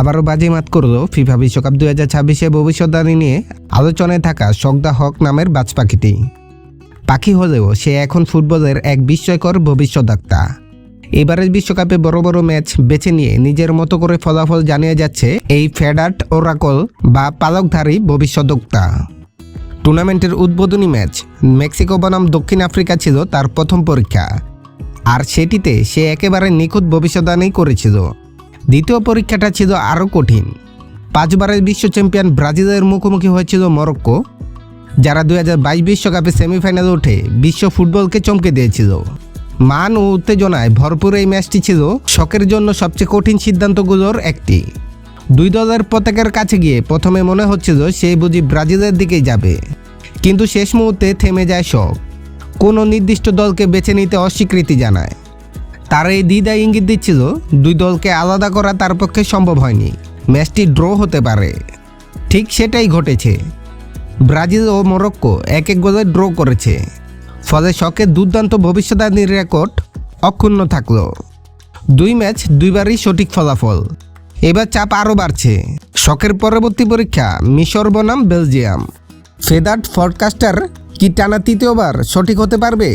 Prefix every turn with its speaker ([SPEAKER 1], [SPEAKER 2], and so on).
[SPEAKER 1] আবারও বাজিমাত করল ফিফা বিশ্বকাপ 2026-এ ভবিষ্যদ্বাণী নিয়ে আলোচনায় থাকা শগদা হক নামের বাজ পাখিটি। পাখি হলেও সে এখন ফুটবলের এক বিস্ময়কর ভবিষ্যদ্বক্তা। এবারের বিশ্বকাপে বড় বড় ম্যাচ বেছে নিয়ে নিজের মতো করে ফলাফল জানিয়ে যাচ্ছে এই ফেডার্ট ওরাকল বা পালকধারী ভবিষ্যদ্বক্তা। টুর্নামেন্টের উদ্বোধনী ম্যাচ মেক্সিকো বনাম দক্ষিণ আফ্রিকা ছিল তার প্রথম পরীক্ষা, আর সেটিতে সে একেবারে নিখুঁত ভবিষ্যদ্বাণী করেছিল। দ্বিতীয় পরীক্ষাটা ছিল আরও কঠিন। 5 বারের বিশ্ব চ্যাম্পিয়ন ব্রাজিলের মুখোমুখি হয়েছিল মরক্কো, যারা 2022 বিশ্বকাপে সেমিফাইনালে উঠে বিশ্ব ফুটবলকে চমকে দিয়েছিল। মান ও উত্তেজনায় ভরপুর এই ম্যাচটি ছিল শখের জন্য সবচেয়ে কঠিন সিদ্ধান্তগুলোর একটি। দুই দলের পতাকার কাছে গিয়ে প্রথমে মনে হচ্ছিল সে বুঝি ব্রাজিলের দিকেই যাবে, কিন্তু শেষ মুহূর্তে থেমে যায় শখ। কোনো নির্দিষ্ট দলকে বেছে নিতে অস্বীকৃতি জানায়। তার এই দ্বিধা ইঙ্গিত দিচ্ছিল দুই দলকে আলাদা করা তার পক্ষে সম্ভব হয়নি, ম্যাচটি ড্র হতে পারে। ঠিক সেটাই ঘটেছে। ব্রাজিল ও মরক্কো 1-1 গোলে ড্র করেছে, ফলে শখের দুর্দান্ত ভবিষ্যদ্বাণীর রেকর্ড অক্ষুণ্ণ থাকল। 2 ম্যাচ 2বারই সঠিক ফলাফল। এবার চাপ আরও বাড়ছে। শখের পরবর্তী পরীক্ষা মিশর বনাম বেলজিয়াম। ফেদার্ট ফরকাস্টার কি টানা তৃতীয়বার সঠিক হতে পারবে?